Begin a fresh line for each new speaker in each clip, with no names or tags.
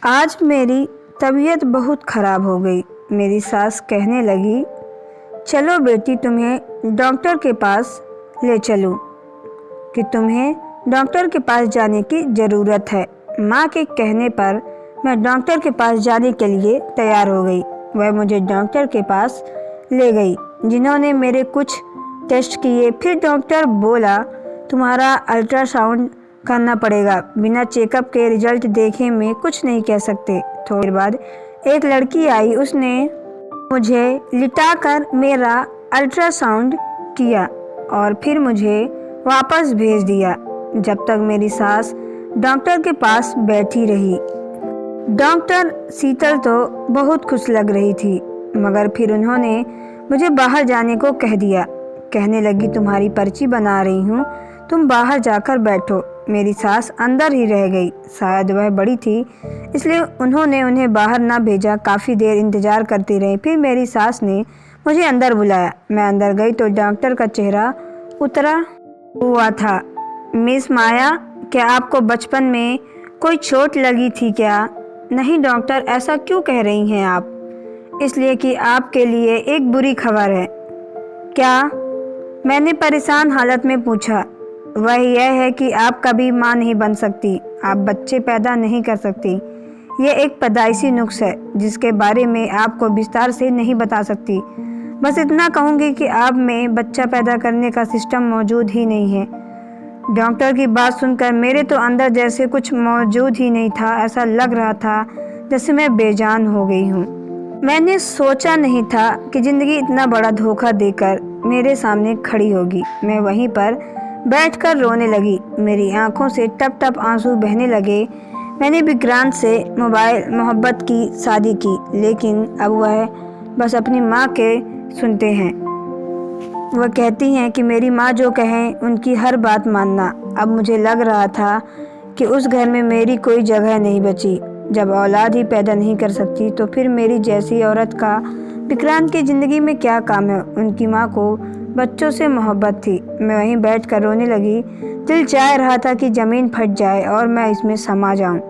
आज मेरी तबीयत बहुत ख़राब हो गई। मेरी सास कहने लगी, चलो बेटी तुम्हें डॉक्टर के पास ले चलूं, कि तुम्हें डॉक्टर के पास जाने की ज़रूरत है। माँ के कहने पर मैं डॉक्टर के पास जाने के लिए तैयार हो गई। वह मुझे डॉक्टर के पास ले गई, जिन्होंने मेरे कुछ टेस्ट किए। फिर डॉक्टर बोला, तुम्हारा अल्ट्रासाउंड करना पड़ेगा, बिना चेकअप के रिजल्ट देखे मैं कुछ नहीं कह सकते। थोड़ी देर बाद एक लड़की आई, उसने मुझे लिटाकर मेरा अल्ट्रासाउंड किया और फिर मुझे वापस भेज दिया। जब तक मेरी सास डॉक्टर के पास बैठी रही। डॉक्टर शीतल तो बहुत खुश लग रही थी, मगर फिर उन्होंने मुझे बाहर जाने को कह दिया। कहने लगी, तुम्हारी पर्ची बना रही हूँ, तुम बाहर जाकर बैठो। मेरी सास अंदर ही रह गई। शायद वह बड़ी थी, इसलिए उन्होंने उन्हें बाहर ना भेजा। काफ़ी देर इंतज़ार करती रही। फिर मेरी सास ने मुझे अंदर बुलाया। मैं अंदर गई तो डॉक्टर का चेहरा उतरा हुआ था। मिस माया, क्या आपको बचपन में कोई चोट लगी थी क्या? नहीं डॉक्टर, ऐसा क्यों कह रही हैं आप? इसलिए कि आपके लिए एक बुरी खबर है। क्या? मैंने परेशान हालत में पूछा। वह यह है कि आप कभी मां नहीं बन सकती, आप बच्चे पैदा नहीं कर सकती। यह एक पैदाइशी नुक्स है जिसके बारे में आपको विस्तार से नहीं बता सकती। बस इतना कहूँगी कि आप में बच्चा पैदा करने का सिस्टम मौजूद ही नहीं है। डॉक्टर की बात सुनकर मेरे तो अंदर जैसे कुछ मौजूद ही नहीं था। ऐसा लग रहा था जैसे मैं बेजान हो गई हूँ। मैंने सोचा नहीं था कि ज़िंदगी इतना बड़ा धोखा देकर मेरे सामने खड़ी होगी। मैं वहीं पर बैठकर रोने लगी। मेरी आंखों से टप टप आंसू बहने लगे। मैंने विक्रांत से मोहब्बत की शादी की, लेकिन अब वह बस अपनी माँ के सुनते हैं। वह कहती हैं कि मेरी माँ जो कहें उनकी हर बात मानना। अब मुझे लग रहा था कि उस घर में मेरी कोई जगह नहीं बची। जब औलाद ही पैदा नहीं कर सकती तो फिर मेरी जैसी औरत का विक्रांत की ज़िंदगी में क्या काम है? उनकी माँ को बच्चों से मोहब्बत थी। मैं वहीं बैठकर रोने लगी। दिल चाह रहा था कि ज़मीन फट जाए और मैं इसमें समा जाऊं।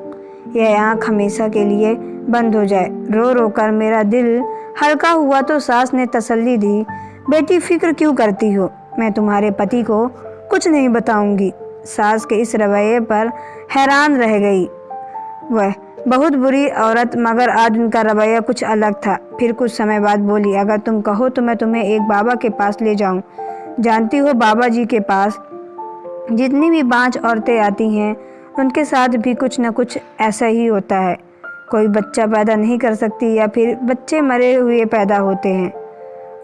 यह आँख हमेशा के लिए बंद हो जाए। रो रो कर मेरा दिल हल्का हुआ तो सास ने तसल्ली दी, बेटी फिक्र क्यों करती हो, मैं तुम्हारे पति को कुछ नहीं बताऊंगी। सास के इस रवैये पर हैरान रह गई। वह बहुत बुरी औरत, मगर आज उनका रवैया कुछ अलग था। फिर कुछ समय बाद बोली, अगर तुम कहो तो मैं तुम्हें एक बाबा के पास ले जाऊं। जानती हो, बाबा जी के पास जितनी भी बांझ औरतें आती हैं उनके साथ भी कुछ न कुछ ऐसा ही होता है। कोई बच्चा पैदा नहीं कर सकती या फिर बच्चे मरे हुए पैदा होते हैं।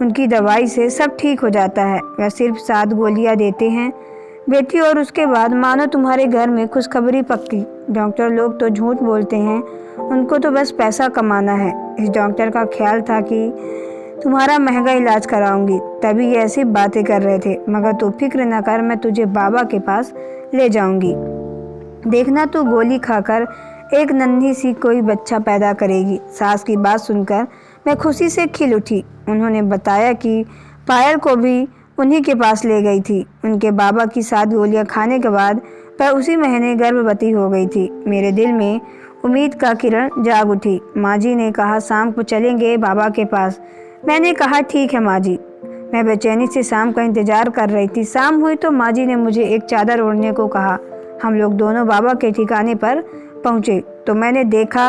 उनकी दवाई से सब ठीक हो जाता है। वह सिर्फ 7 गोलियां देते हैं बेटी, और उसके बाद मानो तुम्हारे घर में खुशखबरी पक्की। डॉक्टर लोग तो झूठ बोलते हैं, उनको तो बस पैसा कमाना है। इस डॉक्टर का ख्याल था कि तुम्हारा महंगा इलाज कराऊंगी, तभी ये ऐसी बातें कर रहे थे। मगर तू फिक्र न कर, मैं तुझे बाबा के पास ले जाऊंगी। देखना, तू गोली खाकर एक नन्ही सी कोई बच्चा पैदा करेगी। सास की बात सुनकर मैं खुशी से खिल उठी। उन्होंने बताया कि पायल को भी उन्हीं के पास ले गई थी। उनके बाबा की 7 गोलियां खाने के बाद वह उसी महीने गर्भवती हो गई थी। मेरे दिल में उम्मीद का किरण जाग उठी। माँ जी ने कहा, शाम को चलेंगे बाबा के पास। मैंने कहा, ठीक है माँ जी। मैं बेचैनी से शाम का इंतजार कर रही थी। शाम हुई तो माँ जी ने मुझे एक चादर ओढ़ने को कहा। हम लोग दोनों बाबा के ठिकाने पर पहुँचे तो मैंने देखा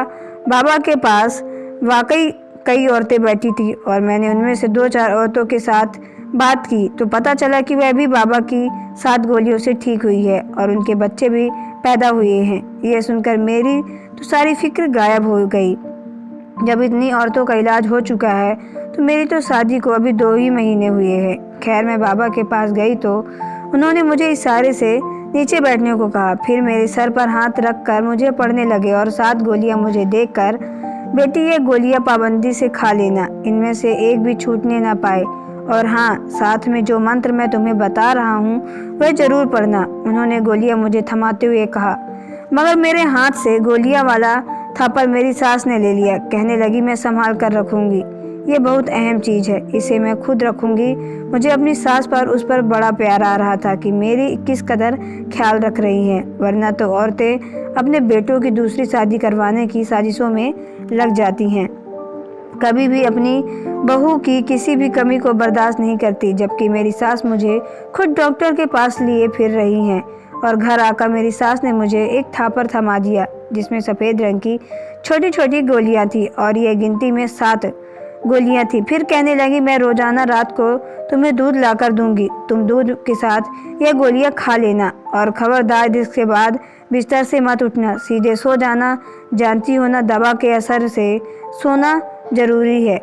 बाबा के पास वाकई कई औरतें बैठी थी, और मैंने उनमें से 2-4 औरतों के साथ बात की तो पता चला कि वह भी बाबा की 7 गोलियों से ठीक हुई है और उनके बच्चे भी पैदा हुए हैं। यह सुनकर मेरी तो सारी फिक्र गायब हो गई। जब इतनी औरतों का इलाज हो चुका है तो मेरी तो शादी को अभी 2 ही महीने हुए हैं। खैर, मैं बाबा के पास गई तो उन्होंने मुझे इशारे से नीचे बैठने को कहा। फिर मेरे सर पर हाथ रख कर मुझे पढ़ने लगे और 7 गोलियां मुझे देकर, बेटी ये गोलियां पाबंदी से खा लेना, इनमें से एक भी छूटने ना पाए, और हाँ, साथ में जो मंत्र मैं तुम्हें बता रहा हूँ वह जरूर पढ़ना। उन्होंने गोलियां मुझे थमाते हुए कहा, मगर मेरे हाथ से गोलियां वाला थापड़ मेरी सास ने ले लिया। कहने लगी, मैं संभाल कर रखूंगी। ये बहुत अहम चीज़ है, इसे मैं खुद रखूँगी। मुझे अपनी सास पर उस पर बड़ा प्यार आ रहा था कि मेरी किस कदर ख्याल रख रही हैं, वरना तो औरतें अपने बेटों की दूसरी शादी करवाने की साजिशों में लग जाती हैं। कभी भी अपनी बहू की किसी भी कमी को बर्दाश्त नहीं करती, जबकि मेरी सास मुझे खुद डॉक्टर के पास लिए फिर रही हैं। और घर आकर मेरी सास ने मुझे एक थापर थमा दिया जिसमें सफ़ेद रंग की छोटी छोटी गोलियां थी और ये गिनती में 7 गोलियां थी। फिर कहने लगी, मैं रोज़ाना रात को तुम्हें दूध लाकर दूंगी, तुम दूध के साथ ये गोलियां खा लेना और खबरदार इसके बाद बिस्तर से मत उठना, सीधे सो जाना। जानती हो ना, दवा के असर से सोना ज़रूरी है।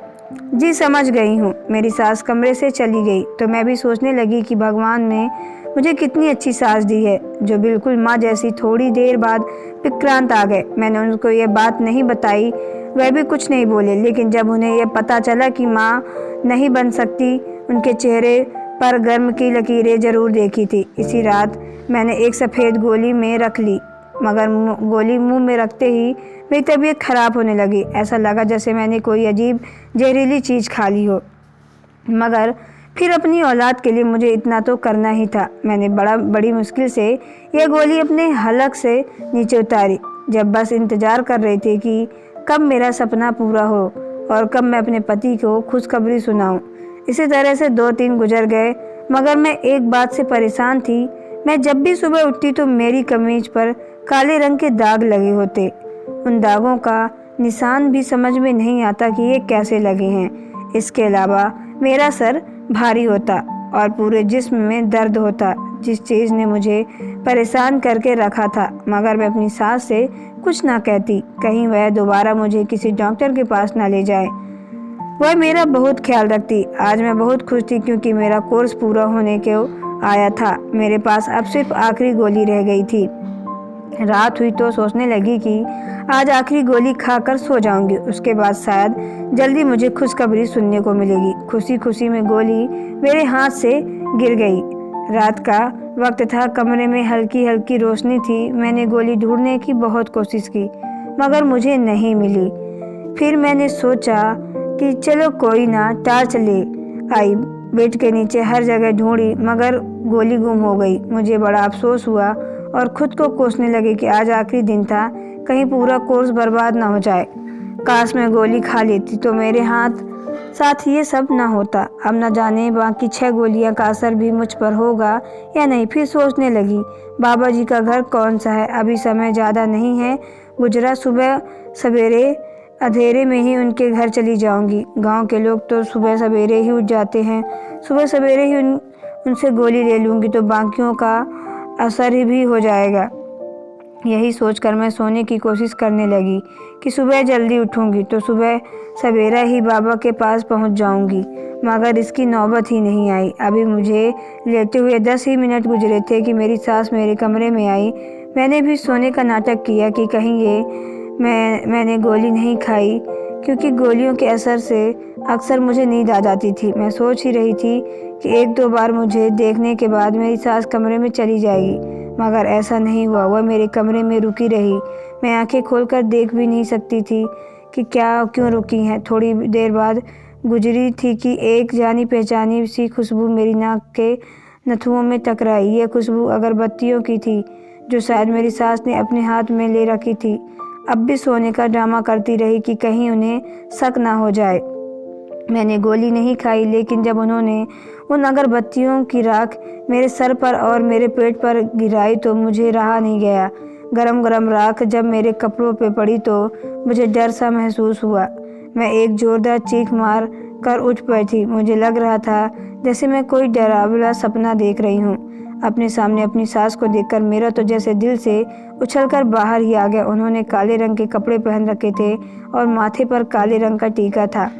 जी समझ गई हूँ। मेरी सास कमरे से चली गई तो मैं भी सोचने लगी कि भगवान ने मुझे कितनी अच्छी सास दी है, जो बिल्कुल माँ जैसी। थोड़ी देर बाद विक्रांत आ गए। मैंने उनको ये बात नहीं बताई, वह भी कुछ नहीं बोले, लेकिन जब उन्हें यह पता चला कि माँ नहीं बन सकती, उनके चेहरे पर गर्म की लकीरें जरूर देखी थी। इसी रात मैंने एक सफ़ेद गोली में रख ली, मगर गोली मुंह में रखते ही मेरी तबीयत खराब होने लगी। ऐसा लगा जैसे मैंने कोई अजीब जहरीली चीज़ खा ली हो। मगर फिर अपनी औलाद के लिए मुझे इतना तो करना ही था। मैंने बड़ी मुश्किल से यह गोली अपने हलक से नीचे उतारी, जब बस इंतज़ार कर रही थी कि कब मेरा सपना पूरा हो और कब मैं अपने पति को खुशखबरी सुनाऊं। इसी तरह से 2-3 गुजर गए, मगर मैं एक बात से परेशान थी। मैं जब भी सुबह उठती तो मेरी कमीज पर काले रंग के दाग लगे होते। उन दागों का निशान भी समझ में नहीं आता कि ये कैसे लगे हैं। इसके अलावा मेरा सर भारी होता और पूरे जिस्म में दर्द होता। जिस चीज़ ने मुझे परेशान करके रखा था, मगर मैं अपनी सास से कुछ ना कहती, कहीं वह दोबारा मुझे किसी डॉक्टर के पास ना ले जाए। वह मेरा बहुत ख्याल रखती। आज मैं बहुत खुश थी क्योंकि मेरा कोर्स पूरा होने को आया था। मेरे पास अब सिर्फ आखिरी गोली रह गई थी। रात हुई तो सोचने लगी कि आज आखिरी गोली खाकर सो जाऊंगी, उसके बाद शायद जल्दी मुझे खुशखबरी सुनने को मिलेगी। खुशी खुशी में गोली मेरे हाथ से गिर गई। रात का वक्त था, कमरे में हल्की हल्की रोशनी थी। मैंने गोली ढूंढने की बहुत कोशिश की, मगर मुझे नहीं मिली। फिर मैंने सोचा कि चलो कोई ना, टार्च ले आई। बेड के नीचे हर जगह ढूंढी, मगर गोली गुम हो गई। मुझे बड़ा अफसोस हुआ और खुद को कोसने लगे कि आज आखिरी दिन था, कहीं पूरा कोर्स बर्बाद ना हो जाए। काश मैं गोली खा लेती तो मेरे साथ ये सब ना होता। अब न जाने बाकी 6 गोलियां का असर भी मुझ पर होगा या नहीं। फिर सोचने लगी, बाबा जी का घर कौन सा है, अभी समय ज़्यादा नहीं है गुजरा। सुबह सवेरे अंधेरे में ही उनके घर चली जाऊंगी। गांव के लोग तो सुबह सवेरे ही उठ जाते हैं, सुबह सवेरे ही उनसे गोली ले लूँगी तो बाकियों का असर ही भी हो जाएगा। यही सोचकर मैं सोने की कोशिश करने लगी कि सुबह जल्दी उठूंगी तो सुबह सवेरा ही बाबा के पास पहुंच जाऊंगी, मगर इसकी नौबत ही नहीं आई। अभी मुझे लेटे हुए 10 ही मिनट गुजरे थे कि मेरी सास मेरे कमरे में आई। मैंने भी सोने का नाटक किया कि कहीं मैंने गोली नहीं खाई, क्योंकि गोलियों के असर से अक्सर मुझे नींद आ जाती थी। मैं सोच ही रही थी कि 1-2 बार मुझे देखने के बाद मेरी सास कमरे में चली जाएगी, मगर ऐसा नहीं हुआ। वह मेरे कमरे में रुकी रही। मैं आंखें खोलकर देख भी नहीं सकती थी कि क्यों रुकी हैं। थोड़ी देर बाद गुजरी थी कि एक जानी पहचानी सी खुशबू मेरी नाक के नथुओं में टकराई। यह खुशबू अगरबत्तियों की थी, जो शायद मेरी सास ने अपने हाथ में ले रखी थी। अब भी सोने का ड्रामा करती रही कि कहीं उन्हें शक ना हो जाए। मैंने गोली नहीं खाई, लेकिन जब उन्होंने उन अगरबत्तियों की राख मेरे सर पर और मेरे पेट पर गिराई तो मुझे रहा नहीं गया। गरम गरम राख जब मेरे कपड़ों पे पड़ी तो मुझे डर सा महसूस हुआ। मैं एक जोरदार चीख मार कर उठ बैठी। मुझे लग रहा था जैसे मैं कोई डरावना सपना देख रही हूँ। अपने सामने अपनी सास को देखकर मेरा तो जैसे दिल से उछलकर बाहर ही आ गया। उन्होंने काले रंग के कपड़े पहन रखे थे और माथे पर काले रंग का टीका था।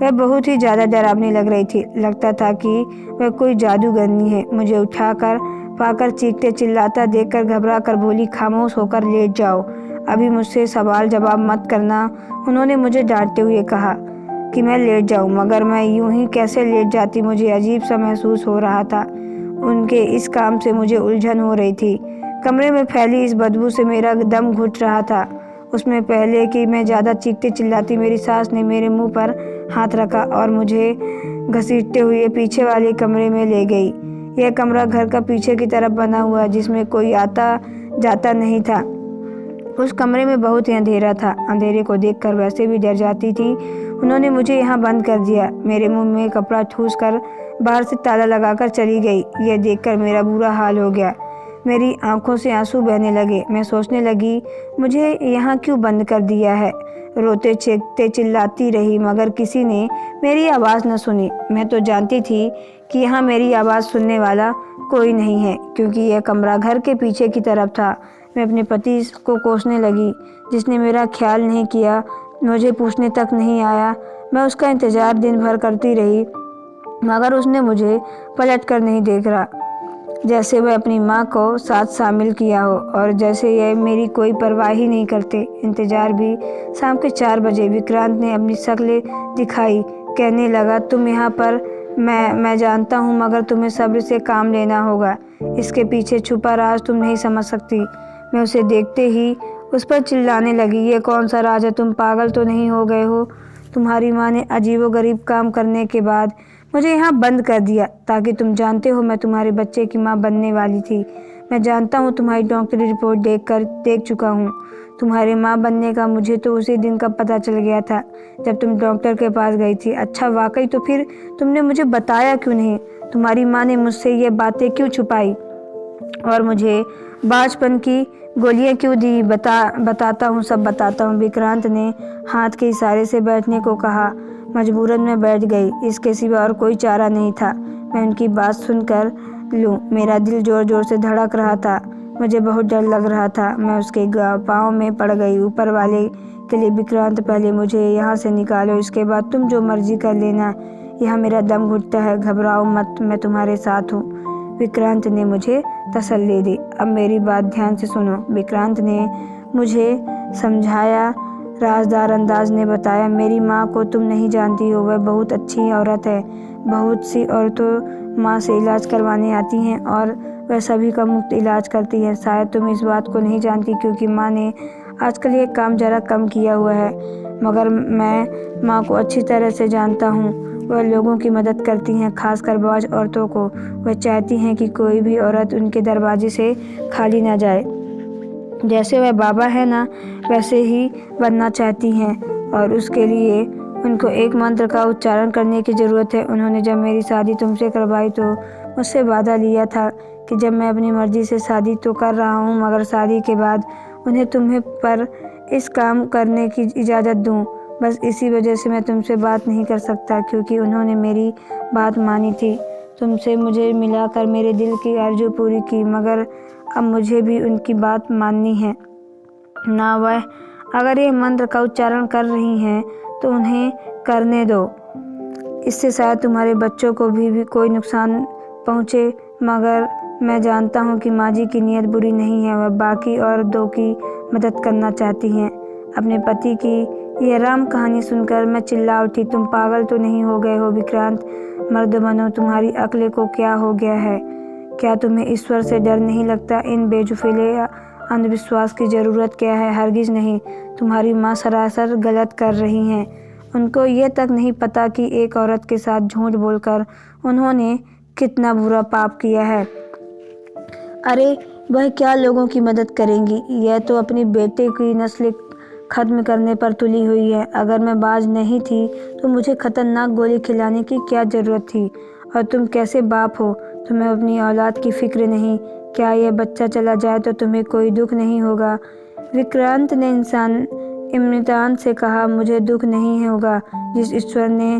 वह बहुत ही ज़्यादा डरावनी लग रही थी। लगता था कि वह कोई जादूगरनी है। मुझे उठाकर पाकर चीखते चिल्लाता देखकर घबरा कर बोली, खामोश होकर लेट जाओ, अभी मुझसे सवाल जवाब मत करना। उन्होंने मुझे डांटते हुए कहा कि मैं लेट जाऊं, मगर मैं यूं ही कैसे लेट जाती। मुझे अजीब सा महसूस हो रहा था। उनके इस काम से मुझे उलझन हो रही थी। कमरे में फैली इस बदबू से मेरा दम घुट रहा था। उसमें पहले कि मैं ज़्यादा चीखती चिल्लाती मेरी सास ने मेरे मुंह पर हाथ रखा और मुझे घसीटते हुए पीछे वाले कमरे में ले गई। यह कमरा घर का पीछे की तरफ बना हुआ जिसमें कोई आता जाता नहीं था। उस कमरे में बहुत ही अंधेरा था। अंधेरे को देखकर वैसे भी डर जाती थी। उन्होंने मुझे यहाँ बंद कर दिया। मेरे मुंह में कपड़ा ठूस कर बाहर से ताला लगाकर चली गई। यह देखकर मेरा बुरा हाल हो गया। मेरी आंखों से आंसू बहने लगे। मैं सोचने लगी मुझे यहाँ क्यों बंद कर दिया है। रोते चीखते चिल्लाती रही मगर किसी ने मेरी आवाज़ न सुनी। मैं तो जानती थी कि यहाँ मेरी आवाज़ सुनने वाला कोई नहीं है क्योंकि यह कमरा घर के पीछे की तरफ था। मैं अपने पति को कोसने लगी जिसने मेरा ख्याल नहीं किया, मुझे पूछने तक नहीं आया। मैं उसका इंतज़ार दिन भर करती रही मगर उसने मुझे पलट कर नहीं देख रहा, जैसे वह अपनी माँ को साथ शामिल किया हो और जैसे यह मेरी कोई परवाह ही नहीं करते। इंतज़ार भी। शाम के 4 बजे विक्रांत ने अपनी शक्ल दिखाई। कहने लगा तुम यहाँ पर, मैं जानता हूँ मगर तुम्हें सब्र से काम लेना होगा। इसके पीछे छुपा राज तुम नहीं समझ सकती। मैं उसे देखते ही उस पर चिल्लाने लगी, ये कौन सा राज है? तुम पागल तो नहीं हो गए हो? तुम्हारी माँ ने अजीबोगरीब काम करने के बाद मुझे यहाँ बंद कर दिया ताकि तुम जानते हो मैं तुम्हारे बच्चे की माँ बनने वाली थी। मैं जानता हूँ, तुम्हारी डॉक्टरी रिपोर्ट देख चुका हूँ। तुम्हारे माँ बनने का मुझे तो उसी दिन का पता चल गया था जब तुम डॉक्टर के पास गई थी। अच्छा वाकई, तो फिर तुमने मुझे बताया क्यों नहीं? तुम्हारी माँ ने मुझसे ये बातें क्यों छुपाई और मुझे बाजपन की गोलियां क्यों दी? बताता हूँ, सब बताता हूँ। विक्रांत ने हाथ के इशारे से बैठने को कहा। मजबूरन मैं बैठ गई। इसके सिवा और कोई चारा नहीं था। मैं उनकी बात सुनकर लूँ। मेरा दिल जोर जोर से धड़क रहा था। मुझे बहुत डर लग रहा था। मैं उसके पाँव में पड़ गई। ऊपर वाले के लिए विक्रांत, पहले मुझे यहाँ से निकालो, इसके बाद तुम जो मर्जी कर लेना। यहाँ मेरा दम घुटता है। घबराओ मत, मैं तुम्हारे साथ हूँ। विक्रांत ने मुझे तसल्ली दी। अब मेरी बात ध्यान से सुनो। विक्रांत ने मुझे समझाया। राजदार अंदाज ने बताया, मेरी माँ को तुम नहीं जानती हो, वह बहुत अच्छी औरत है। बहुत सी औरतों माँ से इलाज करवाने आती हैं और वह सभी का मुफ्त इलाज करती है। शायद तुम इस बात को नहीं जानती क्योंकि माँ ने आजकल ये काम ज़रा कम किया हुआ है, मगर मैं माँ को अच्छी तरह से जानता हूँ। वह लोगों की मदद करती हैं, खासकर बाज औरतों को। वह चाहती हैं कि कोई भी औरत उनके दरवाजे से खाली ना जाए। जैसे वह बाबा है ना, वैसे ही बनना चाहती हैं और उसके लिए उनको एक मंत्र का उच्चारण करने की ज़रूरत है। उन्होंने जब मेरी शादी तुमसे करवाई तो मुझसे वादा लिया था कि जब मैं अपनी मर्ज़ी से शादी तो कर रहा हूँ मगर शादी के बाद उन्हें तुम्हें पर इस काम करने की इजाज़त दूँ। बस इसी वजह से मैं तुमसे बात नहीं कर सकता क्योंकि उन्होंने मेरी बात मानी थी। तुमसे मुझे मिलाकर मेरे दिल की आरज़ू पूरी की, मगर अब मुझे भी उनकी बात माननी है ना। वह अगर ये मंत्र का उच्चारण कर रही हैं तो उन्हें करने दो। इससे शायद तुम्हारे बच्चों को भी कोई नुकसान पहुँचे, मगर मैं जानता हूँ कि माँ जी की नीयत बुरी नहीं है। वह बाकी औरतों की मदद करना चाहती हैं। अपने पति की यह राम कहानी सुनकर मैं चिल्ला उठी, तुम पागल तो नहीं हो गए हो विक्रांत? मर्द बनो, तुम्हारी अक्ल को क्या हो गया है? क्या तुम्हें ईश्वर से डर नहीं लगता? इन बेजुफिले अंधविश्वास की ज़रूरत क्या है? हरगिज़ नहीं। तुम्हारी माँ सरासर गलत कर रही हैं। उनको ये तक नहीं पता कि एक औरत के साथ झूठ बोलकर उन्होंने कितना बुरा पाप किया है। अरे वह क्या लोगों की मदद करेंगी? यह तो अपनी बेटे की नस्ल ख़त्म करने पर तुली हुई है। अगर मैं बाज नहीं थी तो मुझे खतरनाक गोली खिलाने की क्या ज़रूरत थी? और तुम कैसे बाप हो? तुम्हें अपनी औलाद की फ़िक्र नहीं? क्या यह बच्चा चला जाए तो तुम्हें कोई दुख नहीं होगा? विक्रांत ने इम्तिनान से कहा, मुझे दुख नहीं होगा। जिस ईश्वर ने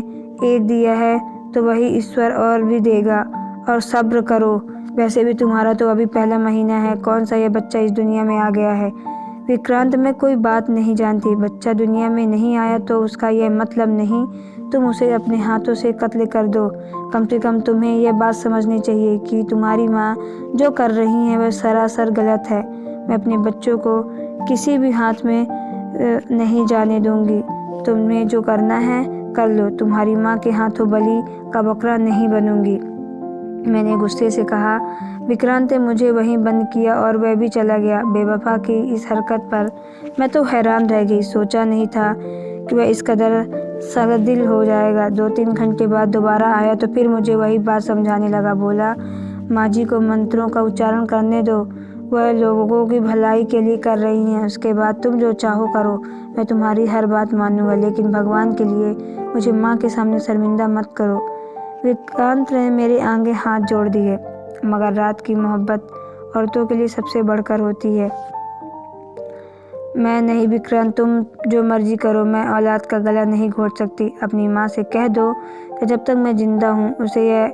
एक दिया है तो वही ईश्वर और भी देगा। और सब्र करो। वैसे भी तुम्हारा तो अभी पहला महीना है। कौन सा यह बच्चा इस दुनिया में आ गया है? विक्रांत, मैं कोई बात नहीं जानती। बच्चा दुनिया में नहीं आया तो उसका यह मतलब नहीं तुम उसे अपने हाथों से कत्ल कर दो। कम से कम तुम्हें यह बात समझनी चाहिए कि तुम्हारी माँ जो कर रही है वह सरासर गलत है। मैं अपने बच्चों को किसी भी हाथ में नहीं जाने दूंगी। तुम्हें जो करना है कर लो। तुम्हारी माँ के हाथों बलि का बकरा नहीं बनूंगी। मैंने गुस्से से कहा। विक्रांत ने मुझे वहीं बंद किया और वह भी चला गया। बेवफा की इस हरकत पर मैं तो हैरान रह गई। सोचा नहीं था कि वह इस कदर सख्तदिल हो जाएगा। 2-3 घंटे बाद दोबारा आया तो फिर मुझे वही बात समझाने लगा। बोला, माँ जी को मंत्रों का उच्चारण करने दो, वह लोगों की भलाई के लिए कर रही हैं। उसके बाद तुम जो चाहो करो, मैं तुम्हारी हर बात मानूंगा, लेकिन भगवान के लिए मुझे माँ के सामने शर्मिंदा मत करो। विक्रांत ने मेरे आगे हाथ जोड़ दिए। मगर रात की मोहब्बत औरतों के लिए सबसे बढ़कर होती है। मैं नहीं विक्रांत, तुम जो मर्जी करो, मैं औलाद का गला नहीं घोट सकती। अपनी माँ से कह दो कि जब तक मैं जिंदा हूँ उसे यह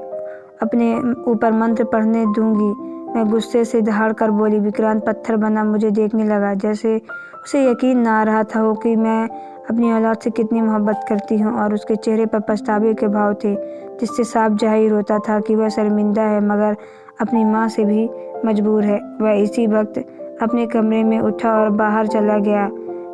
अपने ऊपर मंत्र पढ़ने दूंगी। मैं गुस्से से दहाड़ कर बोली। विक्रांत पत्थर बना मुझे देखने लगा, जैसे उसे यकीन ना आ रहा था हो कि मैं अपनी औलाद से कितनी मोहब्बत करती हूँ। और उसके चेहरे पर पछतावे के भाव थे, जिससे साफ जाहिर होता था कि वह शर्मिंदा है, मगर अपनी माँ से भी मजबूर है। वह इसी वक्त अपने कमरे में उठा और बाहर चला गया।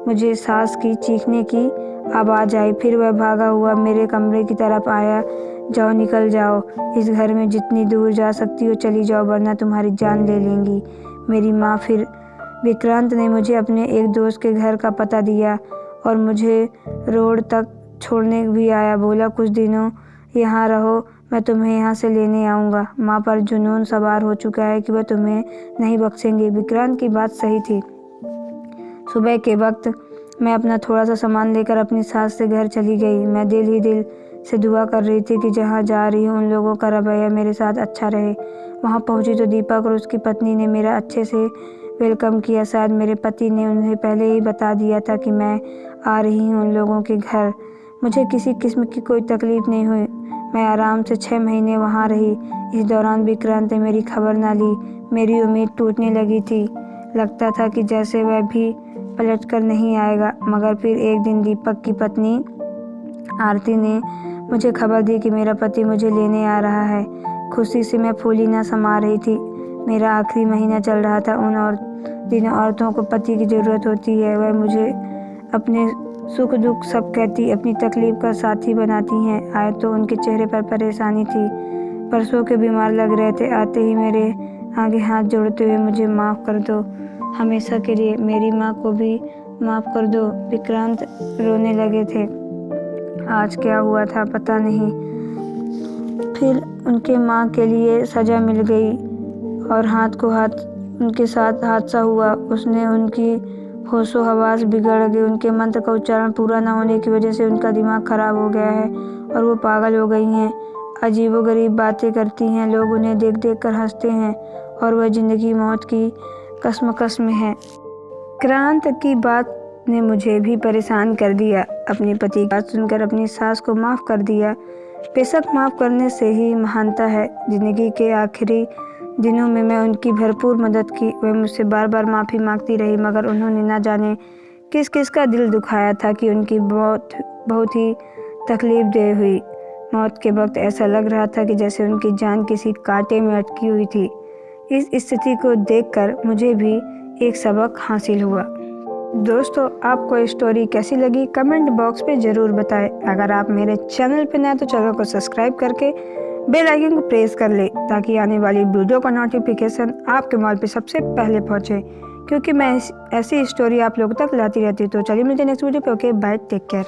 मुझे सास की चीखने की आवाज़ आई। फिर वह भागा हुआ मेरे कमरे की तरफ आया। जाओ, निकल जाओ, इस घर में जितनी दूर जा सकती हो चली जाओ, वरना तुम्हारी जान ले लेंगी मेरी माँ। फिर विक्रांत ने मुझे अपने एक दोस्त के घर का पता दिया और मुझे रोड तक छोड़ने भी आया। बोला, कुछ दिनों यहाँ रहो, मैं तुम्हें यहाँ से लेने आऊँगा। माँ पर जुनून सवार हो चुका है कि वह तुम्हें नहीं बख्शेंगे। विक्रांत की बात सही थी। सुबह के वक्त मैं अपना थोड़ा सा सामान लेकर अपनी सास से घर चली गई। मैं दिल ही दिल से दुआ कर रही थी कि जहाँ जा रही हूँ उन लोगों का रवैया मेरे साथ अच्छा रहे। वहाँ पहुँची तो दीपक और उसकी पत्नी ने मेरा अच्छे से वेलकम किया। शायद मेरे पति ने उन्हें पहले ही बता दिया था कि मैं आ रही हूँ उन लोगों के घर। मुझे किसी किस्म की कोई तकलीफ नहीं हुई। मैं आराम से 6 महीने वहाँ रही। इस दौरान विक्रांत ने मेरी खबर ना ली। मेरी उम्मीद टूटने लगी थी। लगता था कि जैसे वह भी पलट कर नहीं आएगा। मगर फिर एक दिन दीपक की पत्नी आरती ने मुझे खबर दी कि मेरा पति मुझे लेने आ रहा है। खुशी से मैं फूली ना समा रही थी। मेरा आखिरी महीना चल रहा था। दिनों औरतों को पति की ज़रूरत होती है। वह मुझे अपने सुख दुख सब कहती, अपनी तकलीफ का साथी बनाती हैं। आज तो उनके चेहरे पर परेशानी थी। परसों के बीमार लग रहे थे। आते ही मेरे आगे हाथ जोड़ते हुए, मुझे माफ़ कर दो, हमेशा के लिए मेरी माँ को भी माफ़ कर दो। विक्रांत रोने लगे थे। आज क्या हुआ था पता नहीं। फिर उनके माँ के लिए सज़ा मिल गई और हाथ को हाथ उनके साथ हादसा हुआ। उसने उनकी होशो हवास बिगड़ गई। उनके मंत्र का उच्चारण पूरा न होने की वजह से उनका दिमाग खराब हो गया है और वो पागल हो गई हैं। अजीबोगरीब बातें करती हैं। लोग उन्हें देख देख कर हंसते हैं और वह ज़िंदगी मौत की कश्मकश में है। विक्रांत की बात ने मुझे भी परेशान कर दिया। अपने पति की बात सुनकर अपनी सास को माफ़ कर दिया। बेशक माफ़ करने से ही महानता है। ज़िंदगी के आखिरी दिनों में मैं उनकी भरपूर मदद की। वह मुझसे बार बार माफ़ी मांगती रही, मगर उन्होंने ना जाने किस किस का दिल दुखाया था कि उनकी बहुत ही तकलीफदेह हुई। मौत के वक्त ऐसा लग रहा था कि जैसे उनकी जान किसी कांटे में अटकी हुई थी। इस स्थिति को देखकर मुझे भी एक सबक हासिल हुआ। दोस्तों, आपको ये स्टोरी कैसी लगी कमेंट बॉक्स में ज़रूर बताएं। अगर आप मेरे चैनल पर नए तो चैनल को सब्सक्राइब करके बेल आइकन को प्रेस कर ले, ताकि आने वाली वीडियो का नोटिफिकेशन आपके मोबाइल पे सबसे पहले पहुंचे, क्योंकि मैं ऐसी स्टोरी आप लोगों तक लाती रहती हूँ। तो चलिए मिलते हैं नेक्स्ट वीडियो पे। Okay bye, take care.